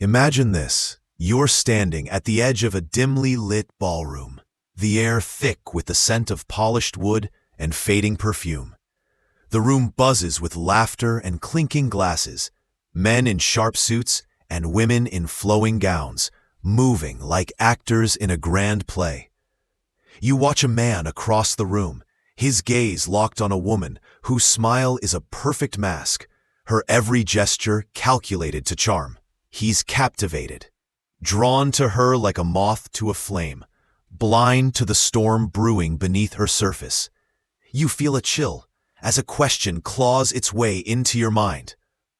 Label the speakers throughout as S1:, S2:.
S1: Imagine this. You're standing at the edge of a dimly lit ballroom, the air thick with the scent of polished wood and fading perfume. The room buzzes with laughter and clinking glasses, men in sharp suits and women in flowing gowns, moving like actors in a grand play. You watch a man across the room, his gaze locked on a woman whose smile is a perfect mask, her every gesture calculated to charm. He's captivated, drawn to her like a moth to a flame, blind to the storm brewing beneath her surface. You feel a chill as a question claws its way into your mind.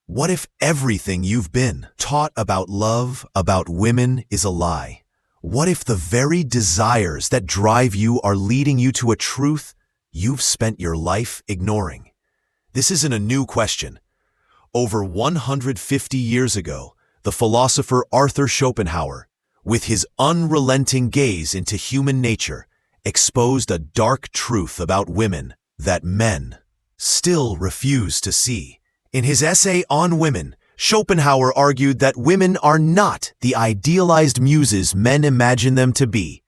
S1: What if everything you've been taught about love, about women, is a lie? What if the very desires that drive you are leading you to a truth you've spent your life ignoring? This isn't a new question. Over 150 years ago, the philosopher Arthur Schopenhauer, with his unrelenting gaze into human nature, exposed a dark truth about women that men still refuse to see. In his essay on women, Schopenhauer argued that women are not the idealized muses men imagine them to be.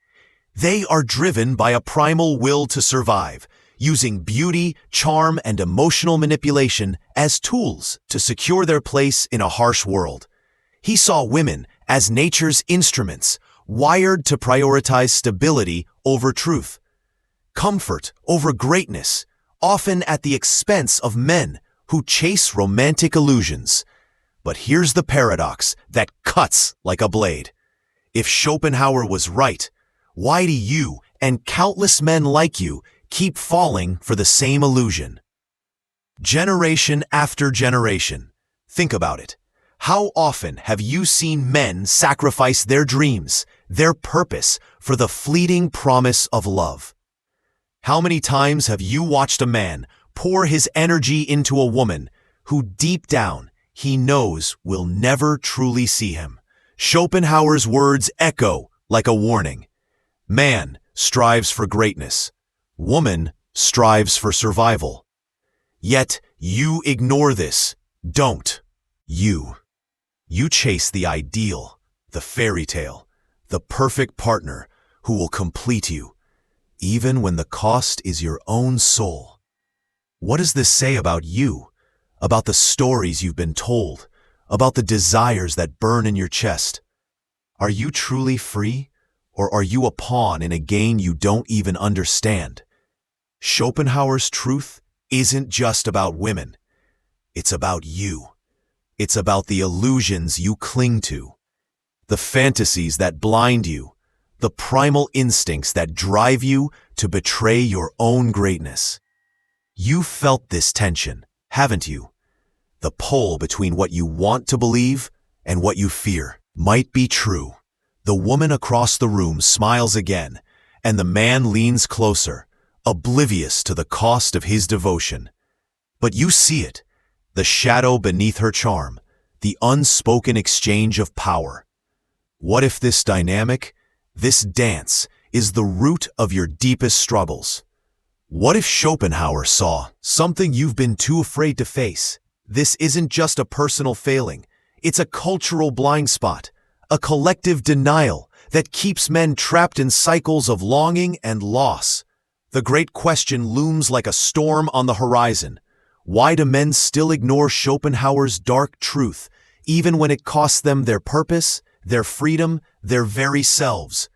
S1: They are driven by a primal will to survive, using beauty, charm, and emotional manipulation as tools to secure their place in a harsh world. He saw women as nature's instruments, wired to prioritize stability over truth, comfort over greatness, often at the expense of men who chase romantic illusions. But here's the paradox that cuts like a blade. If Schopenhauer was right, why do you and countless men like you keep falling for the same illusion? Generation after generation. Think about it. How often have you seen men sacrifice their dreams, their purpose, for the fleeting promise of love? How many times have you watched a man pour his energy into a woman who deep down he knows will never truly see him? Schopenhauer's words echo like a warning. Man strives for greatness. Woman strives for survival. Yet you ignore this, don't you? You chase the ideal, the fairy tale, the perfect partner who will complete you, even when the cost is your own soul. What does this say about you, about the stories you've been told, about the desires that burn in your chest? Are you truly free, or are you a pawn in a game you don't even understand? Schopenhauer's truth isn't just about women. It's about you. It's about the illusions you cling to, the fantasies that blind you, the primal instincts that drive you to betray your own greatness. You've felt this tension, haven't you? The pull between what you want to believe and what you fear might be true. The woman across the room smiles again, and the man leans closer, oblivious to the cost of his devotion. But you see it. The shadow beneath her charm, the unspoken exchange of power. What if this dynamic, this dance, is the root of your deepest struggles? What if Schopenhauer saw something you've been too afraid to face? This isn't just a personal failing, it's a cultural blind spot, a collective denial that keeps men trapped in cycles of longing and loss. The great question looms like a storm on the horizon. Why do men still ignore Schopenhauer's dark truth, even when it costs them their purpose, their freedom, their very selves?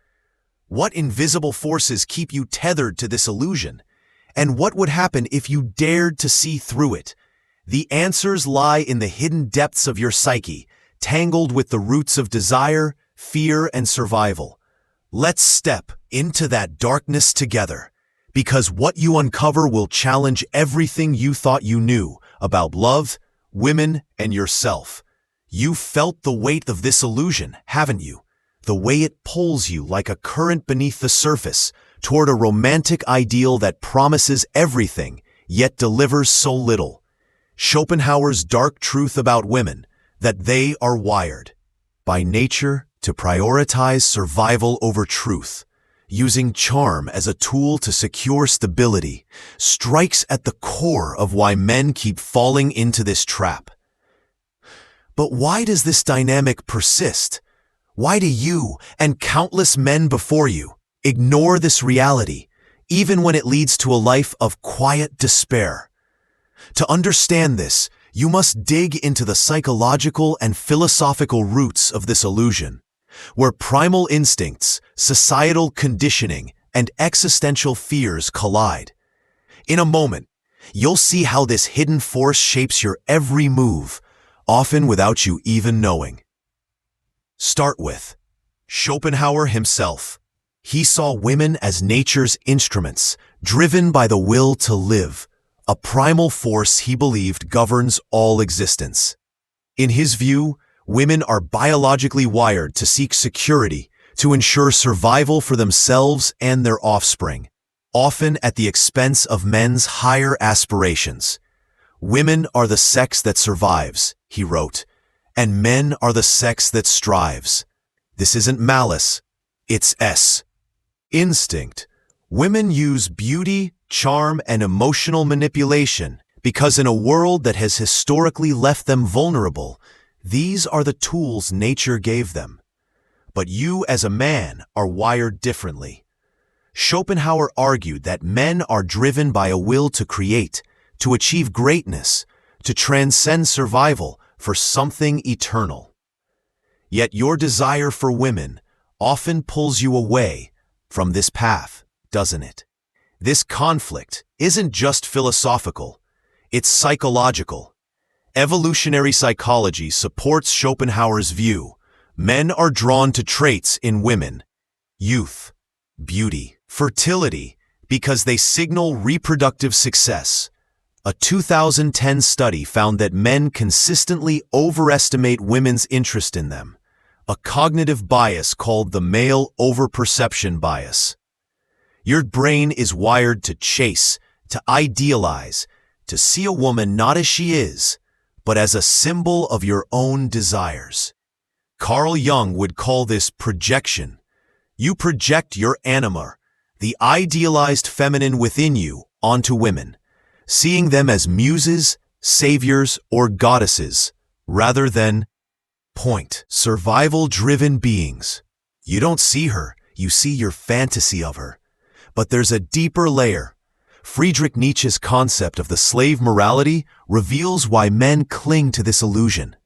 S1: What invisible forces keep you tethered to this illusion? And what would happen if you dared to see through it? The answers lie in the hidden depths of your psyche, tangled with the roots of desire, fear, and survival. Let's step into that darkness together, because what you uncover will challenge everything you thought you knew about love, women, and yourself. You've felt the weight of this illusion, haven't you? The way it pulls you like a current beneath the surface toward a romantic ideal that promises everything, yet delivers so little. Schopenhauer's dark truth about women, that they are wired by nature to prioritize survival over truth, using charm as a tool to secure stability, strikes at the core of why men keep falling into this trap. But why does this dynamic persist? Why do you, and countless men before you, ignore this reality, even when it leads to a life of quiet despair? To understand this, you must dig into the psychological and philosophical roots of this illusion, where primal instincts, societal conditioning, and existential fears collide. In a moment, you'll see how this hidden force shapes your every move, often without you even knowing. Start with Schopenhauer himself. He saw women as nature's instruments, driven by the will to live, a primal force he believed governs all existence. In his view, women are biologically wired to seek security, to ensure survival for themselves and their offspring, often at the expense of men's higher aspirations. Women are the sex that survives, he wrote, and men are the sex that strives. This isn't malice, it's instinct. Women use beauty, charm, and emotional manipulation because in a world that has historically left them vulnerable, these are the tools nature gave them. But you as a man are wired differently. Schopenhauer argued that men are driven by a will to create, to achieve greatness, to transcend survival for something eternal. Yet your desire for women often pulls you away from this path, doesn't it? This conflict isn't just philosophical, it's psychological. Evolutionary psychology supports Schopenhauer's view. Men are drawn to traits in women: youth, beauty, fertility, because they signal reproductive success. A 2010 study found that men consistently overestimate women's interest in them, a cognitive bias called the male overperception bias. Your brain is wired to chase, to idealize, to see a woman not as she is, but as a symbol of your own desires. Carl Jung would call this projection. You project your anima, the idealized feminine within you, onto women, seeing them as muses, saviors, or goddesses, rather than survival-driven beings. You don't see her, you see your fantasy of her. But there's a deeper layer. Friedrich Nietzsche's concept of the slave morality reveals why men cling to this illusion.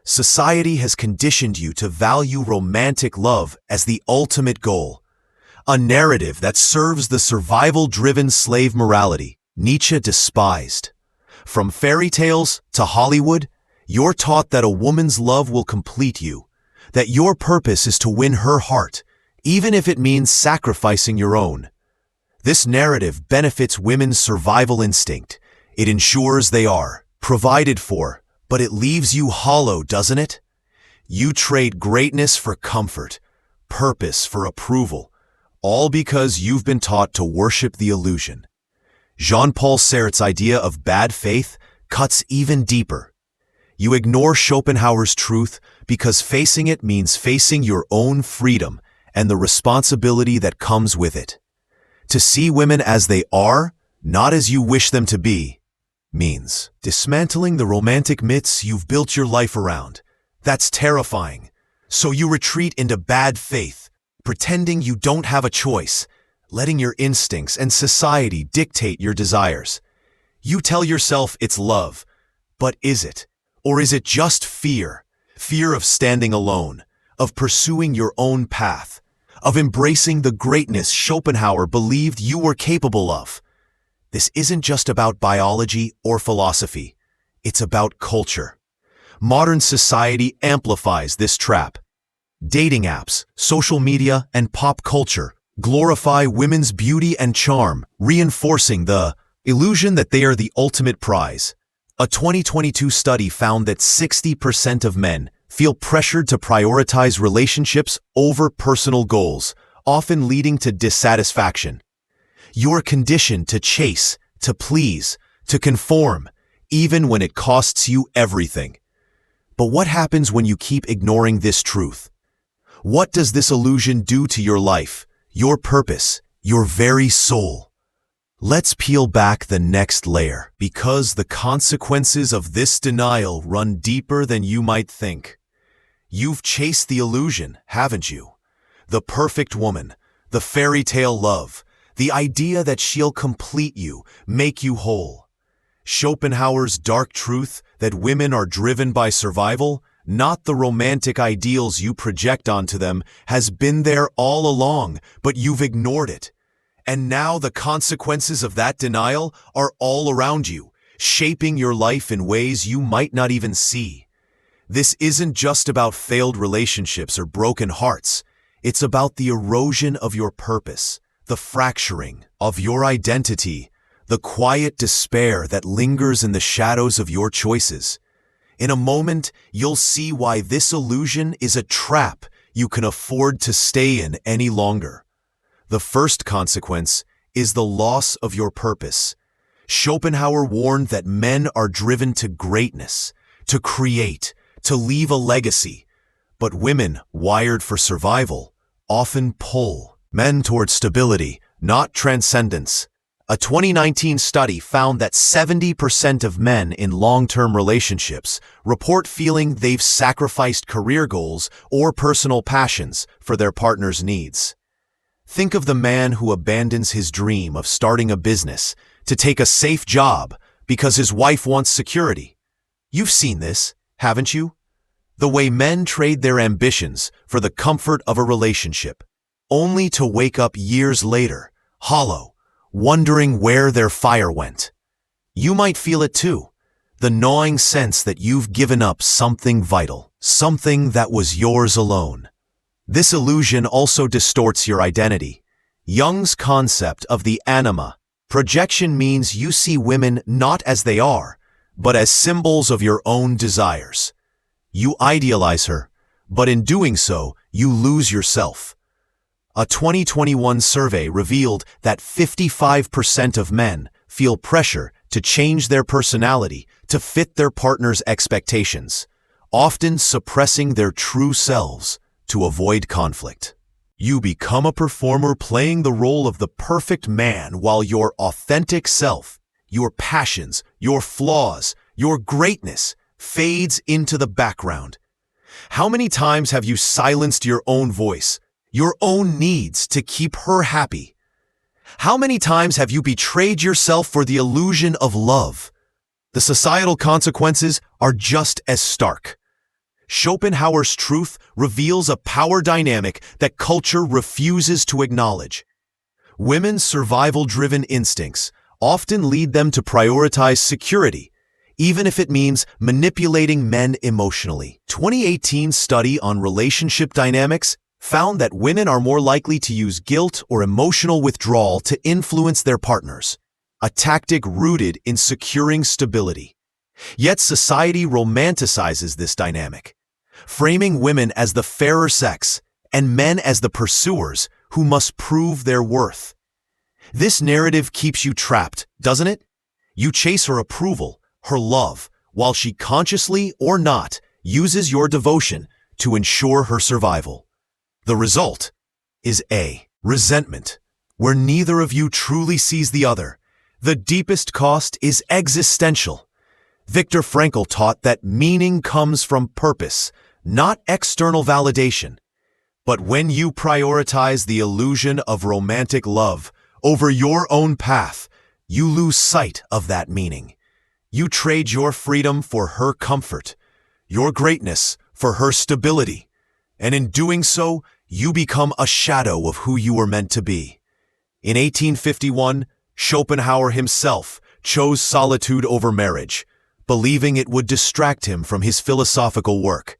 S1: Society has conditioned you to value romantic love as the ultimate goal, a narrative that serves the survival-driven slave morality Nietzsche despised. From fairy tales to Hollywood, you're taught that a woman's love will complete you, that your purpose is to win her heart, even if it means sacrificing your own. This narrative benefits women's survival instinct. It ensures they are provided for, but it leaves you hollow, doesn't it? You trade greatness for comfort, purpose for approval, all because you've been taught to worship the illusion. Jean-Paul Sartre's idea of bad faith cuts even deeper. You ignore Schopenhauer's truth because facing it means facing your own freedom and the responsibility that comes with it. To see women as they are, not as you wish them to be, means dismantling the romantic myths you've built your life around. That's terrifying. So you retreat into bad faith, pretending you don't have a choice, letting your instincts and society dictate your desires. You tell yourself it's love, but is it? Or is it just fear? Fear of standing alone, of pursuing your own path, of embracing the greatness Schopenhauer believed you were capable of. This isn't just about biology or philosophy. It's about culture. Modern society amplifies this trap. Dating apps, social media, and pop culture glorify women's beauty and charm, reinforcing the illusion that they are the ultimate prize. A 2022 study found that 60% of men feel pressured to prioritize relationships over personal goals, often leading to dissatisfaction. You're conditioned to chase, to please, to conform, even when it costs you everything. But what happens when you keep ignoring this truth? What does this illusion do to your life, your purpose, your very soul? Let's peel back the next layer, because the consequences of this denial run deeper than you might think. You've chased the illusion, haven't you? The perfect woman, the fairy tale love, the idea that she'll complete you, make you whole. Schopenhauer's dark truth that women are driven by survival, not the romantic ideals you project onto them, has been there all along, but you've ignored it. And now the consequences of that denial are all around you, shaping your life in ways you might not even see. This isn't just about failed relationships or broken hearts. It's about the erosion of your purpose, the fracturing of your identity, the quiet despair that lingers in the shadows of your choices. In a moment, you'll see why this illusion is a trap you can afford to stay in any longer. The first consequence is the loss of your purpose. Schopenhauer warned that men are driven to greatness, to create, to leave a legacy. But women, wired for survival, often pull men toward stability, not transcendence. A 2019 study found that 70% of men in long-term relationships report feeling they've sacrificed career goals or personal passions for their partner's needs. Think of the man who abandons his dream of starting a business to take a safe job because his wife wants security. You've seen this, haven't you? The way men trade their ambitions for the comfort of a relationship, only to wake up years later, hollow, wondering where their fire went. You might feel it too, the gnawing sense that you've given up something vital, something that was yours alone. This illusion also distorts your identity. Jung's concept of the anima, projection, means you see women not as they are, but as symbols of your own desires. You idealize her, but in doing so, you lose yourself. A 2021 survey revealed that 55% of men feel pressure to change their personality to fit their partner's expectations, often suppressing their true selves to avoid conflict. You become a performer playing the role of the perfect man while your authentic self, your passions, your flaws, your greatness fades into the background. How many times have you silenced your own voice, your own needs to keep her happy? How many times have you betrayed yourself for the illusion of love? The societal consequences are just as stark. Schopenhauer's truth reveals a power dynamic that culture refuses to acknowledge. Women's survival-driven instincts often lead them to prioritize security, even if it means manipulating men emotionally. 2018 study on relationship dynamics found that women are more likely to use guilt or emotional withdrawal to influence their partners, a tactic rooted in securing stability. Yet society romanticizes this dynamic, framing women as the fairer sex and men as the pursuers who must prove their worth. This narrative keeps you trapped, doesn't it? You chase her approval, her love, while she consciously or not uses your devotion to ensure her survival. The result is resentment, where neither of you truly sees the other. The deepest cost is existential. Viktor Frankl taught that meaning comes from purpose, not external validation. But when you prioritize the illusion of romantic love over your own path, you lose sight of that meaning. You trade your freedom for her comfort, your greatness for her stability, and in doing so, you become a shadow of who you were meant to be. In 1851, Schopenhauer himself chose solitude over marriage, believing it would distract him from his philosophical work.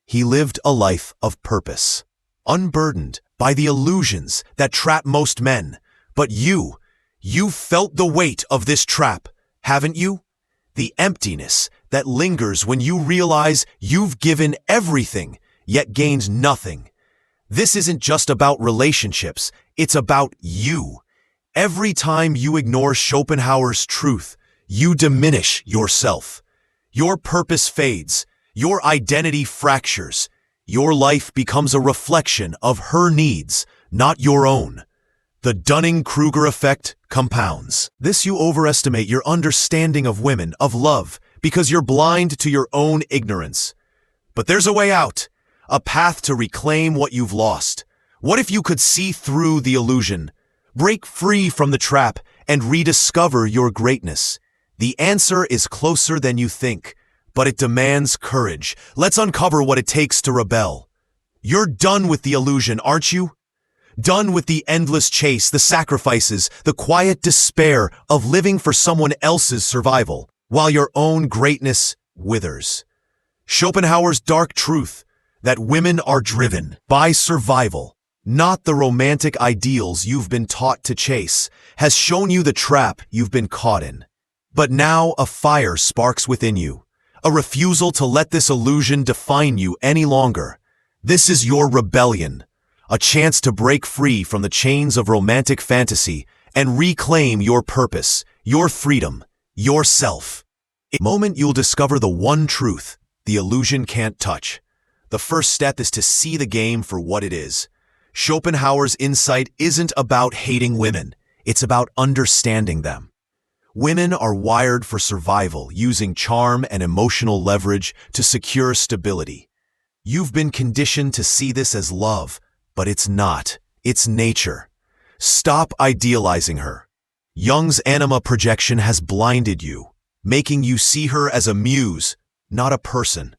S1: He lived a life of purpose, unburdened by the illusions that trap most men. But you've felt the weight of this trap, haven't you? The emptiness that lingers when you realize you've given everything, yet gained nothing. This isn't just about relationships, it's about you. Every time you ignore Schopenhauer's truth, you diminish yourself. Your purpose fades, your identity fractures, your life becomes a reflection of her needs, not your own. The Dunning-Kruger effect compounds. This you overestimate your understanding of women, of love, because you're blind to your own ignorance. But there's a way out, a path to reclaim what you've lost. What if you could see through the illusion, break free from the trap, and rediscover your greatness? The answer is closer than you think, but it demands courage. Let's uncover what it takes to rebel. You're done with the illusion, aren't you? Done with the endless chase, the sacrifices, the quiet despair of living for someone else's survival, while your own greatness withers. Schopenhauer's dark truth, that women are driven by survival, not the romantic ideals you've been taught to chase, has shown you the trap you've been caught in. But now a fire sparks within you, a refusal to let this illusion define you any longer. This is your rebellion. A chance to break free from the chains of romantic fantasy and reclaim your purpose, your freedom, yourself. In a moment you'll discover the one truth the illusion can't touch. The first step is to see the game for what it is. Schopenhauer's insight isn't about hating women, it's about understanding them. Women are wired for survival, using charm and emotional leverage to secure stability. You've been conditioned to see this as love, but it's not. It's nature. Stop idealizing her. Jung's anima projection has blinded you, making you see her as a muse, not a person.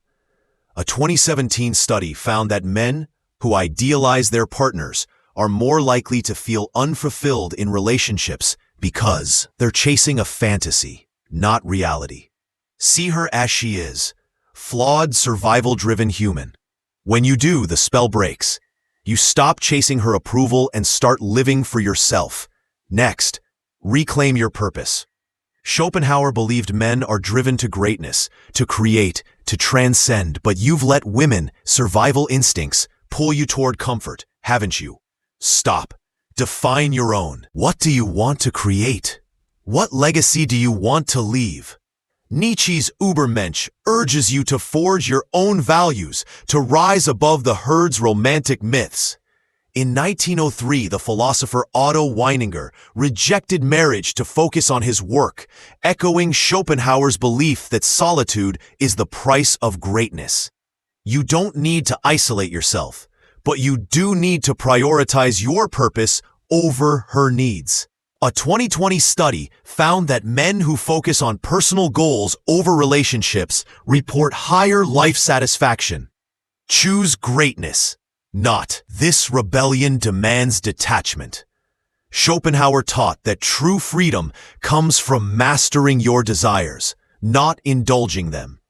S1: A 2017 study found that men who idealize their partners are more likely to feel unfulfilled in relationships because they're chasing a fantasy, not reality. See her as she is, flawed, survival-driven human. When you do, the spell breaks. You stop chasing her approval and start living for yourself. Next, reclaim your purpose. Schopenhauer believed men are driven to greatness, to create, to transcend, but you've let women, survival instincts, pull you toward comfort, haven't you? Stop. Define your own. What do you want to create? What legacy do you want to leave? Nietzsche's Übermensch urges you to forge your own values, to rise above the herd's romantic myths. In 1903, the philosopher Otto Weininger rejected marriage to focus on his work, echoing Schopenhauer's belief that solitude is the price of greatness. You don't need to isolate yourself, but you do need to prioritize your purpose over her needs. A 2020 study found that men who focus on personal goals over relationships report higher life satisfaction. Choose greatness, not this rebellion demands detachment. Schopenhauer taught that true freedom comes from mastering your desires, not indulging them.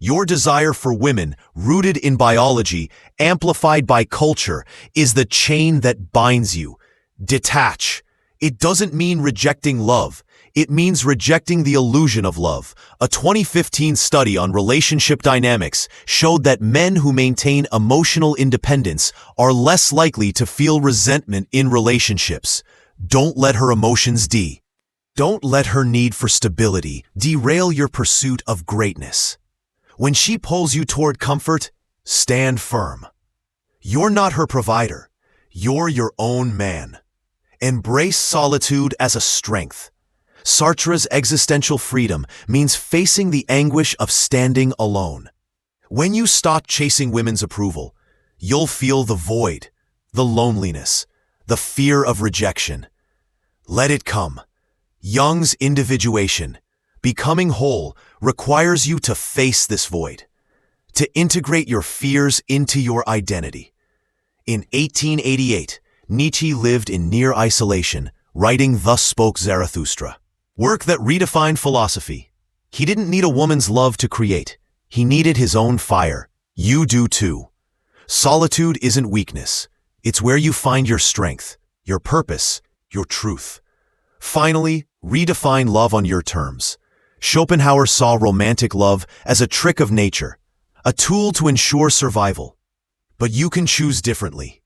S1: Your desire for women, rooted in biology, amplified by culture, is the chain that binds you. Detach. It doesn't mean rejecting love. It means rejecting the illusion of love. A 2015 study on relationship dynamics showed that men who maintain emotional independence are less likely to feel resentment in relationships. Don't let her emotions Don't let her need for stability derail your pursuit of greatness. When she pulls you toward comfort, stand firm. You're not her provider. You're your own man. Embrace solitude as a strength. Sartre's existential freedom means facing the anguish of standing alone. When you stop chasing women's approval, you'll feel the void, the loneliness, the fear of rejection. Let it come. Jung's individuation, becoming whole, requires you to face this void, to integrate your fears into your identity. In 1888, Nietzsche lived in near isolation, writing Thus Spoke Zarathustra, work that redefined philosophy. He didn't need a woman's love to create. He needed his own fire. You do too. Solitude isn't weakness. It's where you find your strength, your purpose, your truth. Finally, redefine love on your terms. Schopenhauer saw romantic love as a trick of nature, a tool to ensure survival. But you can choose differently.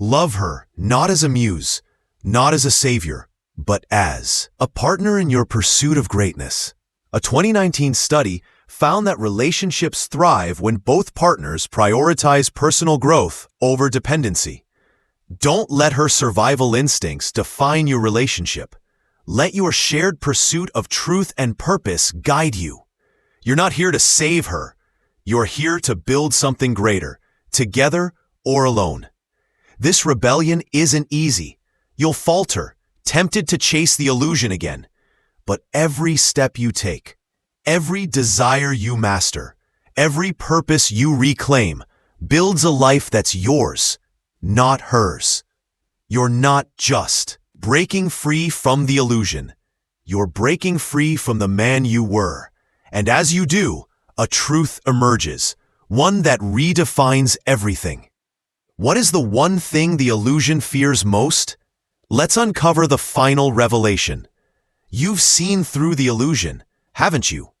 S1: Love her, not as a muse, not as a savior, but as a partner in your pursuit of greatness. A 2019 study found that relationships thrive when both partners prioritize personal growth over dependency. Don't let her survival instincts define your relationship. Let your shared pursuit of truth and purpose guide you. You're not here to save her. You're here to build something greater, together or alone. This rebellion isn't easy. You'll falter, tempted to chase the illusion again. But every step you take, every desire you master, every purpose you reclaim, builds a life that's yours, not hers. You're not just breaking free from the illusion. You're breaking free from the man you were. And as you do, a truth emerges, one that redefines everything. What is the one thing the illusion fears most? Let's uncover the final revelation. You've seen through the illusion, haven't you?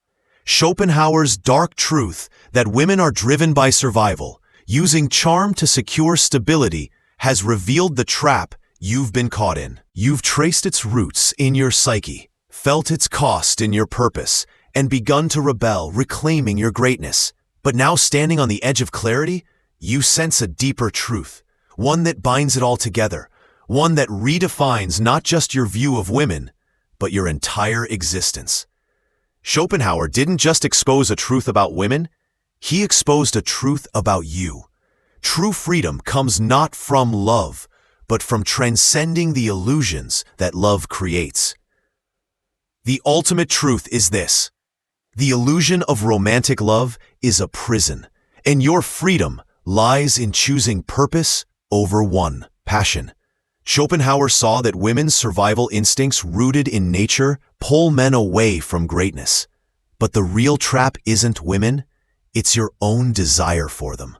S1: Schopenhauer's dark truth that women are driven by survival, using charm to secure stability, has revealed the trap you've been caught in. You've traced its roots in your psyche, felt its cost in your purpose, and begun to rebel, reclaiming your greatness. But now, standing on the edge of clarity, you sense a deeper truth, one that binds it all together, one that redefines not just your view of women, but your entire existence. Schopenhauer didn't just expose a truth about women, he exposed a truth about you. True freedom comes not from love, but from transcending the illusions that love creates. The ultimate truth is this: the illusion of romantic love is a prison, and your freedom lies in choosing purpose over one passion. Schopenhauer saw that women's survival instincts rooted in nature pull men away from greatness. But the real trap isn't women, it's your own desire for them.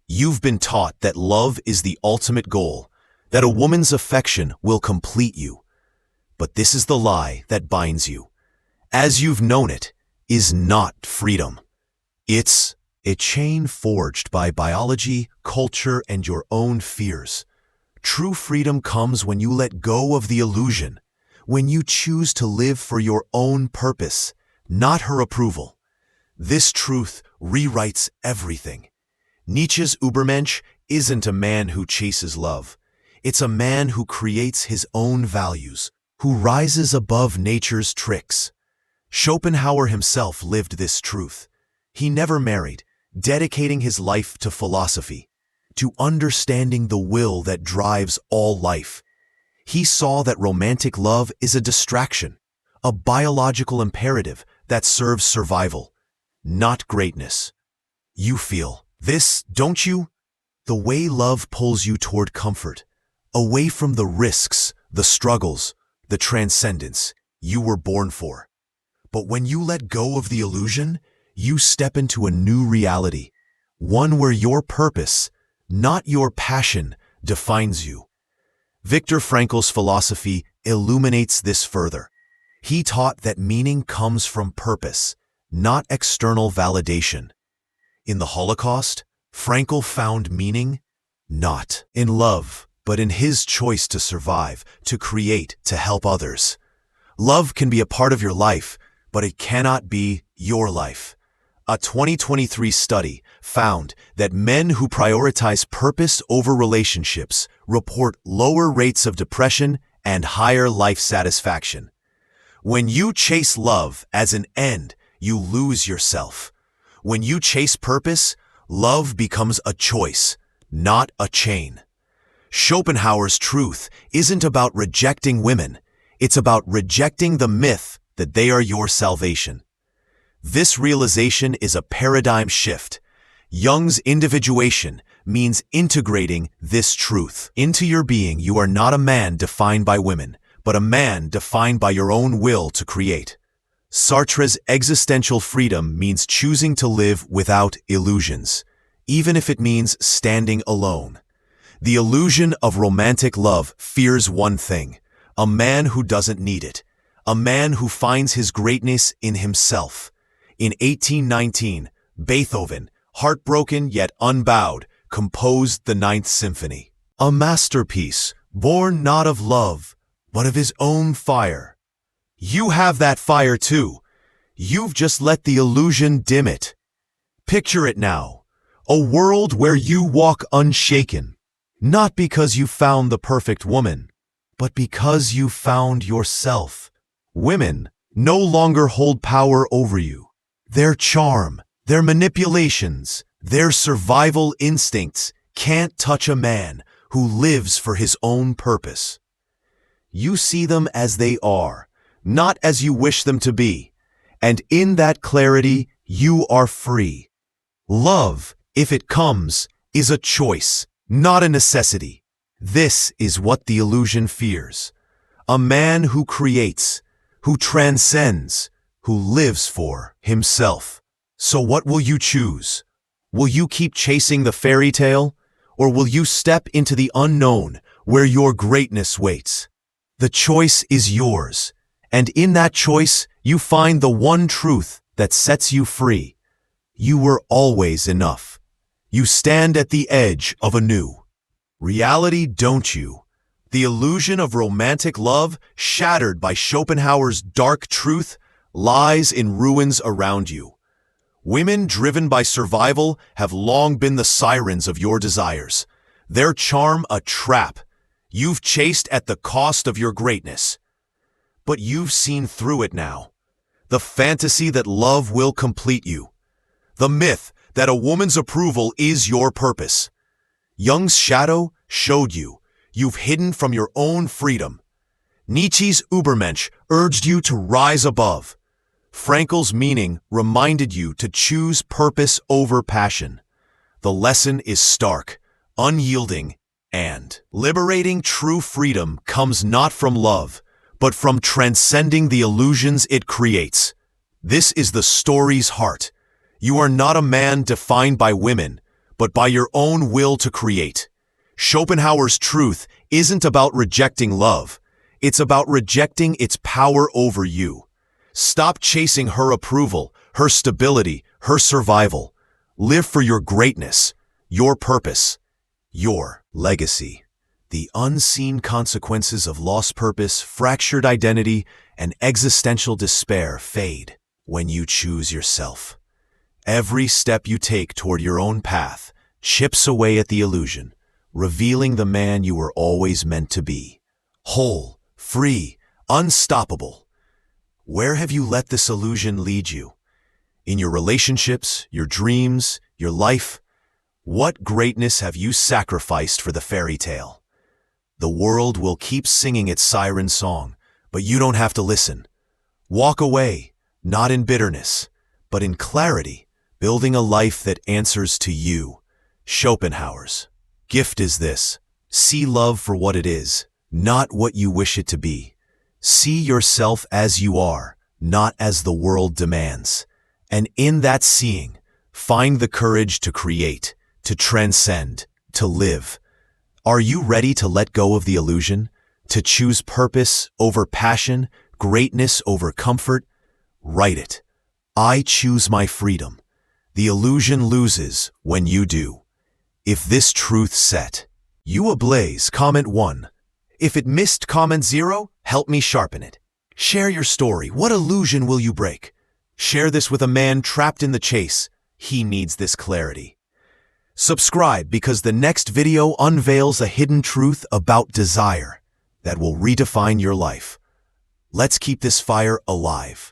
S1: You've been taught that love is the ultimate goal, that a woman's affection will complete you. But this is the lie that binds you. As you've known it, is not freedom. It's a chain forged by biology, culture, and your own fears. True freedom comes when you let go of the illusion, when you choose to live for your own purpose, not her approval. This truth rewrites everything. Nietzsche's Übermensch isn't a man who chases love. It's a man who creates his own values, who rises above nature's tricks. Schopenhauer himself lived this truth. He never married, dedicating his life to philosophy, to understanding the will that drives all life. He saw that romantic love is a distraction, a biological imperative that serves survival, not greatness. You feel this, don't you? The way love pulls you toward comfort, away from the risks, the struggles, the transcendence you were born for. But when you let go of the illusion, you step into a new reality, one where your purpose, not your passion, defines you. Viktor Frankl's philosophy illuminates this further. He taught that meaning comes from purpose, not external validation. In the Holocaust, Frankl found meaning not in love, but in his choice to survive, to create, to help others. Love can be a part of your life, but it cannot be your life. A 2023 study found that men who prioritize purpose over relationships report lower rates of depression and higher life satisfaction. When you chase love as an end, you lose yourself. When you chase purpose, love becomes a choice, not a chain. Schopenhauer's truth isn't about rejecting women. It's about rejecting the myth that they are your salvation. This realization is a paradigm shift. Jung's individuation means integrating this truth into your being. You are not a man defined by women, but a man defined by your own will to create. Sartre's existential freedom means choosing to live without illusions, even if it means standing alone. The illusion of romantic love fears one thing: a man who doesn't need it, a man who finds his greatness in himself. In 1819, Beethoven, heartbroken yet unbowed, composed the Ninth Symphony, a masterpiece born not of love, but of his own fire. You have that fire too. You've just let the illusion dim it. Picture it now, a world where you walk unshaken, Not because you found the perfect woman, but because you found yourself. Women no longer hold power over you. Their charm, their manipulations, their survival instincts can't touch a man who lives for his own purpose. You see them as they are, not as you wish them to be, and in that clarity you are free. Love, if it comes, is a choice, not a necessity. This is what the illusion fears. A man who creates, who transcends, who lives for himself. So what will you choose? Will you keep chasing the fairy tale, or will you step into the unknown where your greatness waits? The choice is yours, and in that choice you find the one truth that sets you free. You were always enough. You stand at the edge of a new reality, don't you? The illusion of romantic love, shattered by Schopenhauer's dark truth, lies in ruins around you. Women driven by survival have long been the sirens of your desires. Their charm a trap you've chased at the cost of your greatness. But you've seen through it now. The fantasy that love will complete you. The myth that a woman's approval is your purpose. Jung's shadow showed you. You've hidden from your own freedom. Nietzsche's Übermensch urged you to rise above. Frankel's meaning reminded you to choose purpose over passion. The lesson is stark, unyielding, and liberating. True freedom comes not from love, but from transcending the illusions it creates. This is the story's heart. You are not a man defined by women, but by your own will to create. Schopenhauer's truth isn't about rejecting love. It's about rejecting its power over you. Stop chasing her approval, her stability, her survival. Live for your greatness, your purpose, your legacy. The unseen consequences of lost purpose, fractured identity, and existential despair fade when you choose yourself. Every step you take toward your own path chips away at the illusion, revealing the man you were always meant to be. Whole, free, unstoppable. Where have you let this illusion lead you? In your relationships, your dreams, your life? What greatness have you sacrificed for the fairy tale? The world will keep singing its siren song, but you don't have to listen. Walk away, not in bitterness, but in clarity, building a life that answers to you. Schopenhauer's gift is this: see love for what it is, not what you wish it to be. See yourself as you are, not as the world demands. And in that seeing, find the courage to create, to transcend, to live. Are you ready to let go of the illusion? To choose purpose over passion, greatness over comfort? Write it. I choose my freedom. The illusion loses when you do. If this truth set you ablaze, comment 1. If it missed, comment 0. Help me sharpen it. Share your story. What illusion will you break? Share this with a man trapped in the chase. He needs this clarity. Subscribe, because the next video unveils a hidden truth about desire that will redefine your life. Let's keep this fire alive.